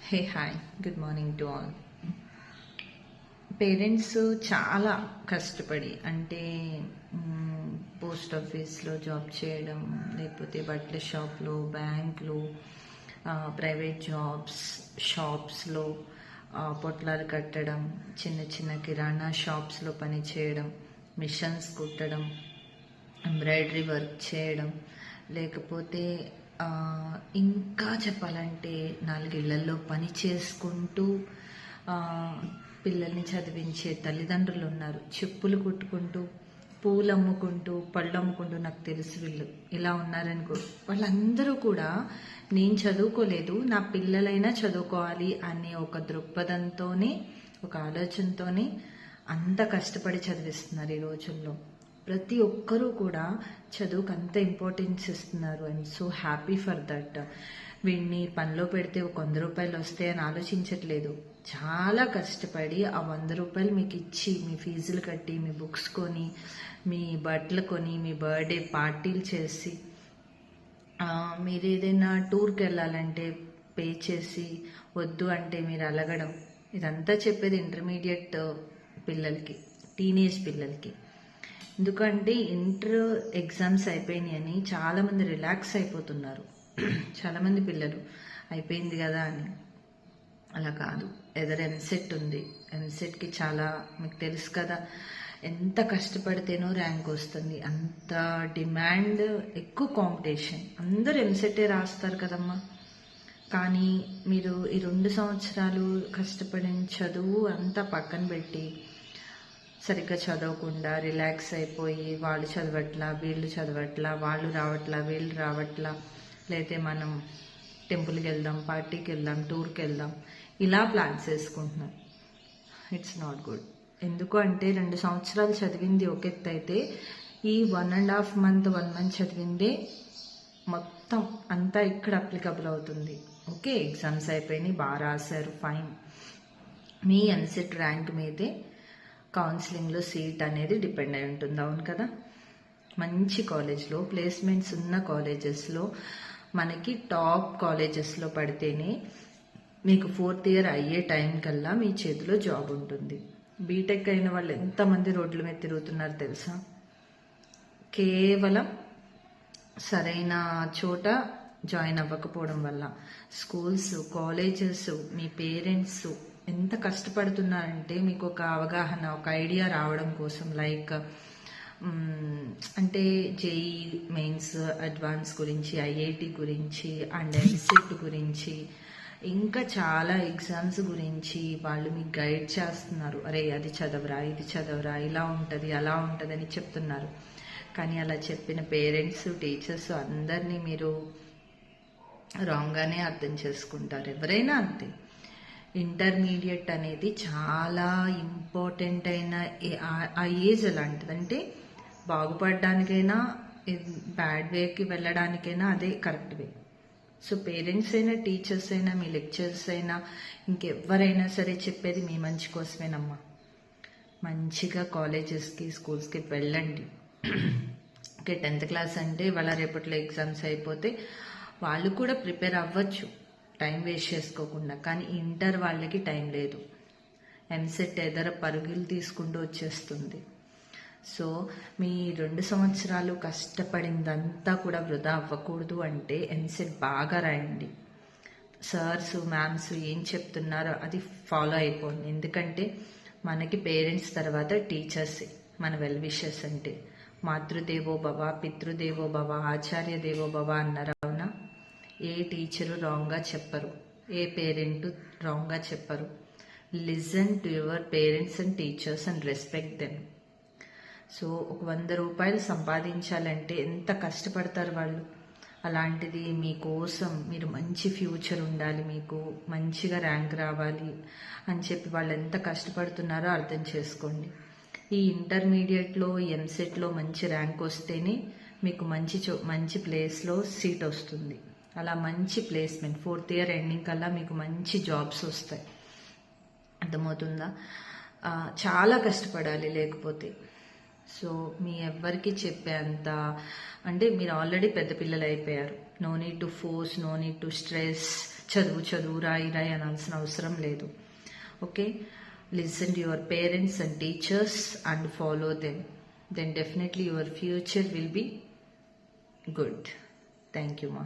Hey hi, good morning to all. Parents చాలా కష్టపడి అంటే పోస్ట్ ఆఫీస్లో జాబ్ చేయడం, లేకపోతే బట్టల షాప్లో, బ్యాంక్లో, ప్రైవేట్ షాప్స్లో పొట్లాలు కట్టడం, చిన్న చిన్న కిరాణా షాప్స్లో పని చేయడం, మిషన్స్ కుట్టడం, ఎంబ్రాయిడరీ వర్క్ చేయడం, లేకపోతే ఇంకా చెప్పాలంటే 4 ఇళ్లల్లో పని చేసుకుంటూ పిల్లల్ని చదివించే తల్లిదండ్రులు ఉన్నారు. చెప్పులు కుట్టుకుంటూ, పూలు అమ్ముకుంటూ, పళ్ళు అమ్ముకుంటూ, నాకు తెలుసు వీళ్ళు ఇలా ఉన్నారనుకో. వాళ్ళందరూ కూడా నేను చదువుకోలేదు, నా పిల్లలైనా చదువుకోవాలి అనే ఒక దృక్పథంతోనే, ఒక ఆలోచనతోనే అంత కష్టపడి చదివిస్తున్నారు ఈ రోజుల్లో. ప్రతి ఒక్కరూ కూడా చదువుకు అంత ఇంపార్టెన్స్ ఇస్తున్నారు. I'm so happy for that. వీడిని పనిలో పెడితే ఒక 100 రూపాయలు వస్తాయని ఆలోచించట్లేదు. చాలా కష్టపడి ఆ 100 రూపాయలు మీకు ఇచ్చి, మీ ఫీజులు కట్టి, మీ బుక్స్ కొని, మీ బట్టలు కొని, మీ బర్త్డే పార్టీలు చేసి, మీరు ఏదైనా టూర్కి వెళ్ళాలంటే పే చేసి, వద్దు అంటే మీరు అలగడం, ఇదంతా చెప్పేది ఇంటర్మీడియట్ పిల్లలకి, టీనేజ్ పిల్లలకి. ఎందుకంటే ఇంటర్ ఎగ్జామ్స్ అయిపోయినాయి అని చాలామంది రిలాక్స్ అయిపోతున్నారు. చాలామంది పిల్లలు అయిపోయింది కదా అని. అలా కాదు, ఎంసెట్ ఉంది. ఎంసెట్కి చాలా మీకు తెలుసు కదా, ఎంత కష్టపడితేనో ర్యాంక్ వస్తుంది. అంత డిమాండ్, ఎక్కువ కాంపిటీషన్. అందరూ ఎంసెట్టే రాస్తారు కదమ్మా. కానీ మీరు ఈ 2 సంవత్సరాలు కష్టపడిన చదువు అంతా పక్కన పెట్టి సరిగ్గా చదవకుండా రిలాక్స్ అయిపోయి, వాళ్ళు చదవట్లా, వీళ్ళు చదవట్లా, వాళ్ళు రావట్లా, వీళ్ళు రావట్లా, లేకపోతే మనం టెంపుల్కి వెళ్దాం, పార్టీకి వెళ్దాం, టూర్కి వెళ్దాం, ఇలా ప్లాన్స్ వేసుకుంటున్నాం. It's not good. ఎందుకు అంటే 2 సంవత్సరాలు చదివింది ఒక ఎత్తు అయితే, ఈ 1.5 month 1 month చదివిందే మొత్తం అంతా ఇక్కడ అప్లికబుల్ అవుతుంది. ఓకే, ఎగ్జామ్స్ అయిపోయినాయి, బాగా రాశారు, ఫైన్. మీ ఎంసెట్ ర్యాంక్ మీదే కౌన్సిలింగ్లో సీట్ అనేది డిపెండ్ అయి ఉంటుంది. అవును కదా. మంచి కాలేజ్లో, ప్లేస్మెంట్స్ ఉన్న కాలేజెస్లో, మనకి టాప్ కాలేజెస్లో పడితేనే మీకు 4th year అయ్యే టైం కల్లా మీ చేతిలో జాబ్ ఉంటుంది. బీటెక్ అయిన వాళ్ళు ఎంతమంది రోడ్ల మీద తిరుగుతున్నారు తెలుసా? కేవలం సరైన చోట జాయిన్ అవ్వకపోవడం వల్ల. స్కూల్స్, కాలేజెస్, మీ పేరెంట్స్ ఎంత కష్టపడుతున్నారంటే మీకు ఒక అవగాహన, ఒక ఐడియా రావడం కోసం. లైక్ అంటే జేఈ మెయిన్స్, అడ్వాన్స్ గురించి, ఐఐటి గురించి, అండ్ ఎంసెట్ గురించి, ఇంకా చాలా ఎగ్జామ్స్ గురించి వాళ్ళు మీకు గైడ్ చేస్తున్నారు. అరే అది చదవరా, ఇది చదవరా, ఇలా ఉంటుంది, అలా ఉంటుంది అని చెప్తున్నారు. కానీ అలా చెప్పిన పేరెంట్స్, టీచర్స్ అందరినీ మీరు రాంగ్గానే అర్థం చేసుకుంటారు. ఎవరైనా అంతే. ఇంటర్మీడియట్ అనేది చాలా ఇంపార్టెంట్ అయిన ఆ ఏజ్ అలాంటిదంటే, బాగుపడడానికైనా, బ్యాడ్ వేకి వెళ్ళడానికైనా అదే కరెక్ట్ వే. సో పేరెంట్స్ అయినా, టీచర్స్ అయినా, మీ లెక్చర్స్ అయినా, ఇంకెవరైనా సరే చెప్పేది మీ మంచి కోసమేనమ్మా. మంచిగా కాలేజెస్కి, స్కూల్స్కి వెళ్ళండి. ఓకే, 10th class అంటే వాళ్ళ రేపట్లో ఎగ్జామ్స్ అయిపోతే వాళ్ళు కూడా ప్రిపేర్ అవ్వచ్చు టైం వేస్ట్ చేసుకోకుండా. కానీ ఇంటర్ వాళ్ళకి టైం లేదు. ఎంసెట్ ఎదర పరుగులు తీసుకుంటూ వచ్చేస్తుంది. సో మీ 2 సంవత్సరాలు కష్టపడిందంతా కూడా వృధా అవ్వకూడదు అంటే ఎంసెట్ బాగా రాయండి. సార్స్, మ్యామ్స్ ఏం చెప్తున్నారో అది ఫాలో అయిపోండి. ఎందుకంటే మనకి పేరెంట్స్ తర్వాత టీచర్సే మన వెల్ విషెస్. అంటే మాతృదేవో భవ, పితృదేవో భవ, ఆచార్య దేవో భవ అన్నారు. అవునా? ఏ టీచరు రాంగ్గా చెప్పరు, ఏ పేరెంట్ రాంగ్గా చెప్పరు. Listen to your parents and teachers and respect them. So ఒక 100 రూపాయలు సంపాదించాలంటే ఎంత కష్టపడతారు వాళ్ళు. అలాంటిది మీకోసం, మీరు మంచి ఫ్యూచర్ ఉండాలి, మీకు మంచిగా ర్యాంక్ రావాలి అని చెప్పి వాళ్ళు ఎంత కష్టపడుతున్నారో అర్థం చేసుకోండి. ఈ ఇంటర్మీడియట్లో, ఎంసెట్లో మంచి ర్యాంక్ వస్తేనే మీకు మంచి ప్లేస్లో సీట్ వస్తుంది. అలా మంచి ప్లేస్మెంట్ 4th year ఎండింగ్ కల్లా మీకు మంచి జాబ్స్ వస్తాయి. అర్థమవుతుందా? చాలా కష్టపడాలి లేకపోతే. సో మీ ఎవ్వరికి చెప్పేంత అంటే మీరు ఆల్రెడీ పెద్ద పిల్లలు అయిపోయారు. No need to force, no need to stress, చదువు రాయి అనాల్సిన అవసరం లేదు. Okay, listen to your parents and teachers and follow them. Then definitely your future will be good. Thank you, Ma.